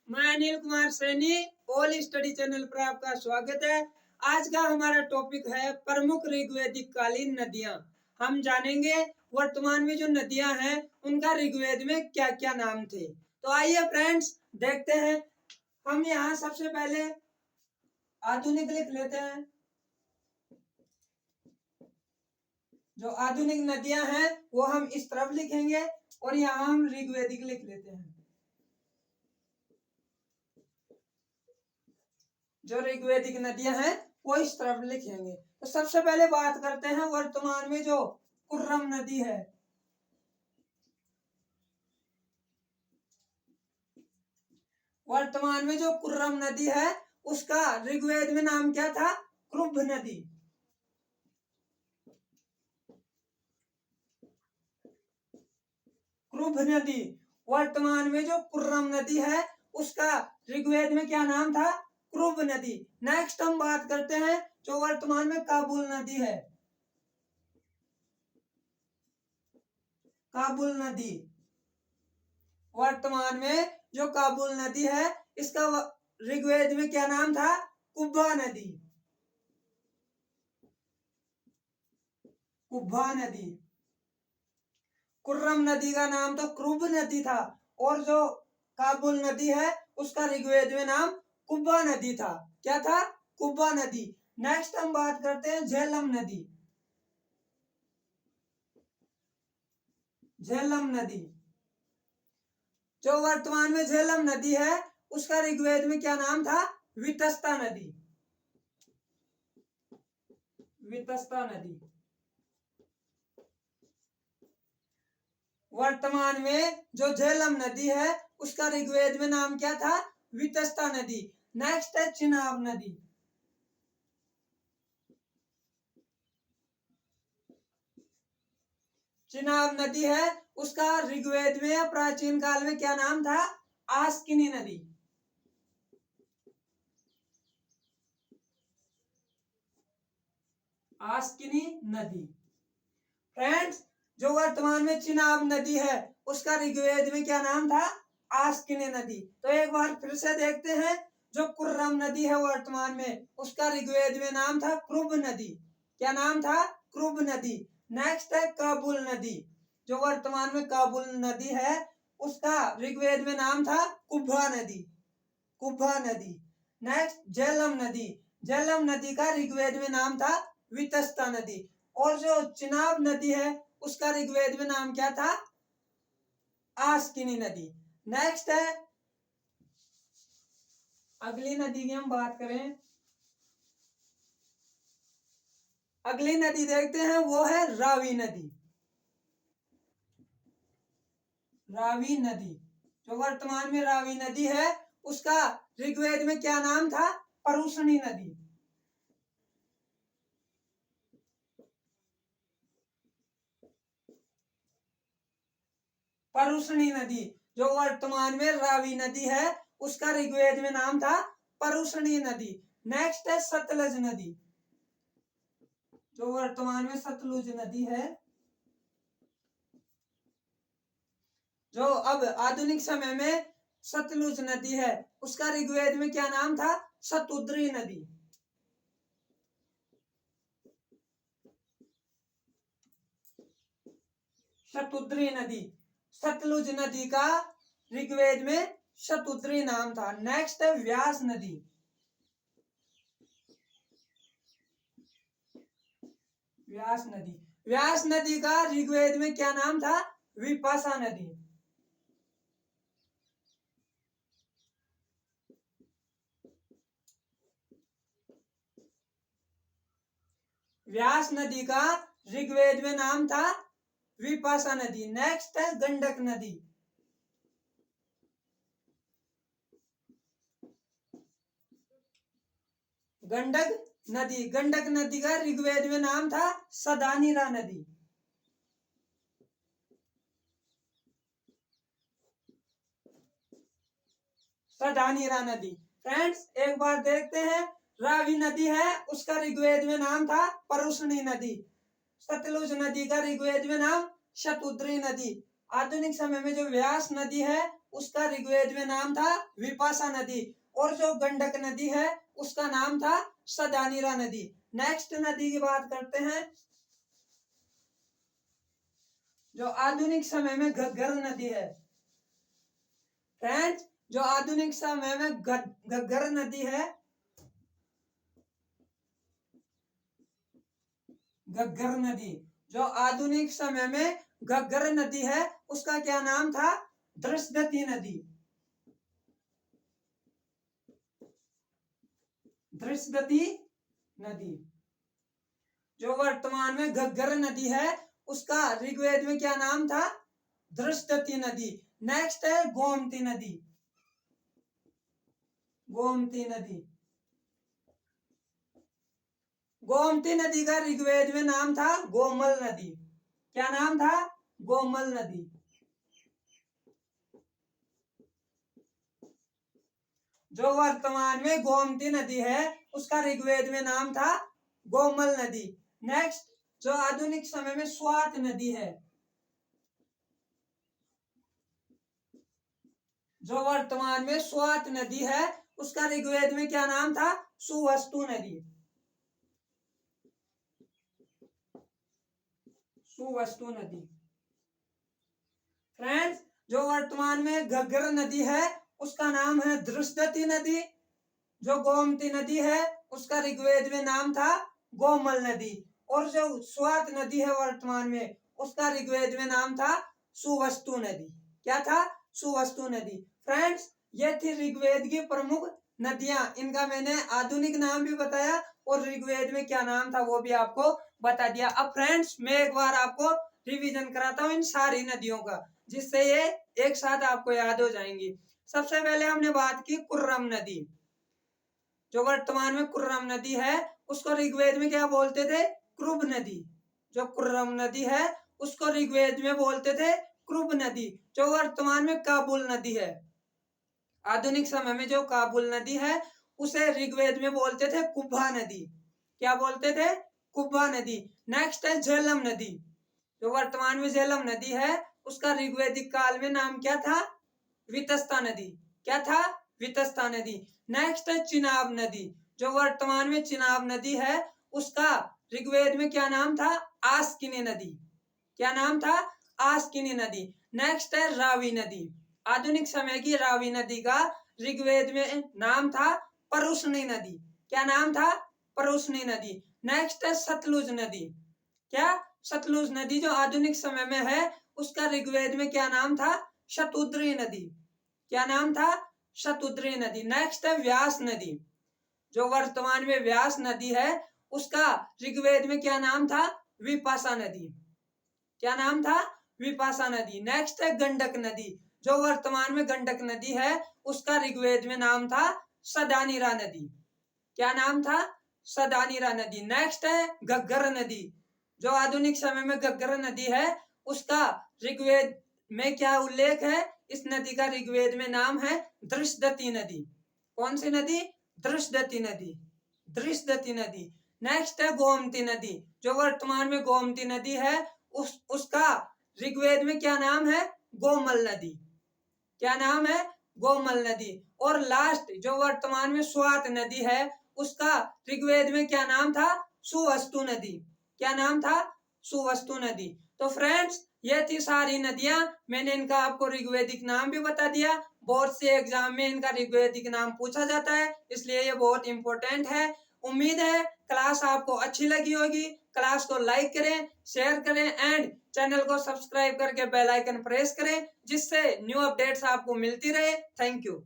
मैं Anil Kumar Saini, all study channel पर आपका स्वागत है। आज का हमारा टॉपिक है प्रमुख ऋग्वेदिक कालीन नदियां। हम जानेंगे वर्तमान में जो नदियां हैं उनका ऋग्वेद में क्या क्या नाम थे। तो आइए फ्रेंड्स देखते हैं। हम यहाँ सबसे पहले आधुनिक लिख लेते हैं। जो आधुनिक नदियां हैं वो हम इस तरफ लिखेंगे और यहाँ हम ऋग्वेदिक लिख लेते हैं। जो ऋग्वेदिक नदियां हैं वो इस तरफ लिखेंगे। तो सबसे पहले बात करते हैं वर्तमान में जो कुर्रम नदी है। वर्तमान में जो कुर्रम नदी है उसका ऋग्वेद में नाम क्या था? क्रुभ नदी। क्रुभ नदी। वर्तमान में जो कुर्रम नदी है उसका ऋग्वेद में क्या नाम था? क्रुभ नदी। नेक्स्ट हम बात करते हैं जो वर्तमान में काबुल नदी है। काबुल नदी। वर्तमान में जो काबुल नदी है इसका ऋग्वेद में क्या नाम था? कुब्बा नदी। कुब्बा नदी। कुर्रम नदी का नाम तो क्रुभ नदी था और जो काबुल नदी है उसका ऋग्वेद में नाम कुब्बा नदी था। क्या था? कुब्बा नदी। नेक्स्ट हम बात करते हैं झेलम नदी। झेलम नदी। जो वर्तमान में झेलम नदी है उसका ऋग्वेद में क्या नाम था? वितस्ता नदी। वितस्ता नदी। वर्तमान में जो झेलम नदी है उसका ऋग्वेद में नाम क्या था? वितस्ता नदी। नेक्स्ट है चिनाब नदी। चिनाब नदी है उसका ऋग्वेद में या प्राचीन काल में क्या नाम था? आस्किनी नदी। आस्किनी नदी। फ्रेंड्स, जो वर्तमान में चिनाब नदी है उसका ऋग्वेद में क्या नाम था? आस्किनी नदी। तो एक बार फिर से देखते हैं। जो कुर्रम नदी है वर्तमान में उसका ऋग्वेद में नाम था क्रुभ नदी। क्या नाम था? क्रुभ नदी। नेक्स्ट है काबुल नदी। जो वर्तमान में काबुल नदी है उसका ऋग्वेद में नाम था कुब्बा नदी। कुब्बा नदी। नेक्स्ट झेलम नदी। झेलम नदी का ऋग्वेद में नाम था वितस्ता नदी। और जो चिनाब नदी है उसका ऋग्वेद में नाम क्या था? आस्किनी नदी। नेक्स्ट है अगली नदी की हम बात करें। अगली नदी देखते हैं वो है रावी नदी। रावी नदी। जो वर्तमान में रावी नदी है उसका ऋग्वेद में क्या नाम था? परुषणी नदी। परुषणी नदी। जो वर्तमान में रावी नदी है उसका ऋग्वेद में नाम था परुषणी नदी। नेक्स्ट है सतलज नदी। जो वर्तमान में सतलुज नदी है, जो अब आधुनिक समय में सतलुज नदी है उसका ऋग्वेद में क्या नाम था? शतुद्री नदी। शतुद्री नदी। सतलुज नदी का ऋग्वेद में शतुद्री नाम था। नेक्स्ट है व्यास नदी। व्यास नदी। व्यास नदी का ऋग्वेद में क्या नाम था? विपाशा नदी। व्यास नदी का ऋग्वेद में नाम था विपाशा नदी। नेक्स्ट है गंडक नदी। गंडक नदी। गंडक नदी का ऋग्वेद में नाम था सदानीरा नदी। सदानीरा नदी। फ्रेंड्स, एक बार देखते हैं। रावी नदी है उसका ऋग्वेद में नाम था परुषणी नदी। सतलुज नदी का ऋग्वेद में नाम शतुद्री नदी। आधुनिक समय में जो व्यास नदी है उसका ऋग्वेद में नाम था विपाशा नदी। और जो गंडक नदी है उसका नाम था सदानीरा नदी। नेक्स्ट नदी की बात करते हैं जो आधुनिक समय में घग्गर नदी है। फ्रेंड्स, जो आधुनिक समय में घग्गर नदी है, घग्गर नदी, जो आधुनिक समय में घग्गर नदी है उसका क्या नाम था? दृश्यवती नदी। दृश्यवती नदी। जो वर्तमान में घग्गर नदी है उसका ऋग्वेद में क्या नाम था? दृश्यवती नदी। नेक्स्ट है गोमती नदी। गोमती नदी। गोमती नदी का ऋग्वेद में नाम था गोमल नदी। क्या नाम था? गोमल नदी। जो वर्तमान में गोमती नदी है उसका ऋग्वेद में नाम था गोमल नदी। नेक्स्ट, जो आधुनिक समय में स्वात नदी है, जो वर्तमान में स्वात नदी है उसका ऋग्वेद में क्या नाम था? सुवस्तु नदी। सुवस्तु नदी। फ्रेंड्स, जो वर्तमान में घग्गर नदी है उसका नाम है दृश्यवती नदी। जो गोमती नदी है उसका ऋग्वेद में नाम था गोमल नदी। और जो स्वात नदी है वर्तमान में उसका ऋग्वेद में नाम था सुवस्तु नदी। क्या था? सुवस्तु नदी। फ्रेंड्स, ये थी ऋग्वेद की प्रमुख नदियां। इनका मैंने आधुनिक नाम भी बताया और ऋग्वेद में क्या नाम था वो भी आपको बता दिया। अब फ्रेंड्स, मैं एक बार आपको रिवीजन कराता हूँ इन सारी नदियों का, जिससे ये एक साथ आपको याद हो जाएंगी। सबसे पहले हमने बात की कुर्रम नदी। जो वर्तमान में कुर्रम नदी है उसको ऋग्वेद में क्या बोलते थे? क्रुब नदी। जो कुर्रम नदी है उसको ऋग्वेद में बोलते थे क्रुब नदी। जो वर्तमान में काबुल नदी है, आधुनिक समय में जो काबुल नदी है उसे ऋग्वेद में बोलते थे कुब्बा नदी। क्या बोलते थे? कुब्बा नदी। नेक्स्ट है झेलम नदी। जो वर्तमान में झेलम नदी है उसका ऋग्वेदिक काल में नाम क्या था? वितस्ता नदी। क्या था? वितस्ता नदी। नेक्स्ट है चिनाब नदी। जो वर्तमान में चिनाब नदी है उसका ऋग्वेद में क्या नाम था? आस्किनी नदी। क्या नाम था? आस्किनी नदी। नेक्स्ट है रावी नदी। आधुनिक समय की रावी नदी का ऋग्वेद में नाम था परुष्णी नदी। क्या नाम था? परुष्णी नदी। नेक्स्ट है सतलुज नदी। क्या? सतलुज नदी जो आधुनिक समय में है उसका ऋग्वेद में क्या नाम था? शतुद्री नदी। क्या नाम था? शतुद्री नदी। नेक्स्ट है व्यास नदी। जो वर्तमान में व्यास नदी है उसका ऋग्वेद में क्या नाम था? विपाशा नदी। क्या नाम था? विपाशा नदी। नेक्स्ट है गंडक नदी। जो वर्तमान में गंडक नदी है उसका ऋग्वेद में नाम था सदानीरा नदी। क्या नाम था? सदानीरा नदी। नेक्स्ट है घग्गर नदी। जो आधुनिक समय में घग्गर नदी है उसका ऋग्वेद में क्या उल्लेख है? इस नदी का ऋग्वेद में नाम है दृश्यवती नदी। कौन सी नदी? दृश्यवती नदी। दृश्यवती नदी। नेक्स्ट है गोमती नदी। जो वर्तमान में गोमती नदी है उसका ऋग्वेद में क्या नाम है? गोमल नदी। क्या नाम है? गोमल नदी। और लास्ट जो वर्तमान में स्वात नदी है उसका ऋग्वेद में क्या नाम था? सुवस्तु नदी। क्या नाम था? सुवस्तु नदी। तो फ्रेंड्स, ये थी सारी नदियां। मैंने इनका आपको ऋग्वेदिक नाम भी बता दिया। बहुत से एग्जाम में इनका ऋग्वेदिक नाम पूछा जाता है, इसलिए ये बहुत इंपॉर्टेंट है। उम्मीद है क्लास आपको अच्छी लगी होगी। क्लास को लाइक करें, शेयर करें एंड चैनल को सब्सक्राइब करके बेल आइकन प्रेस करें, जिससे न्यू अपडेट्स आपको मिलती रहे। Thank you.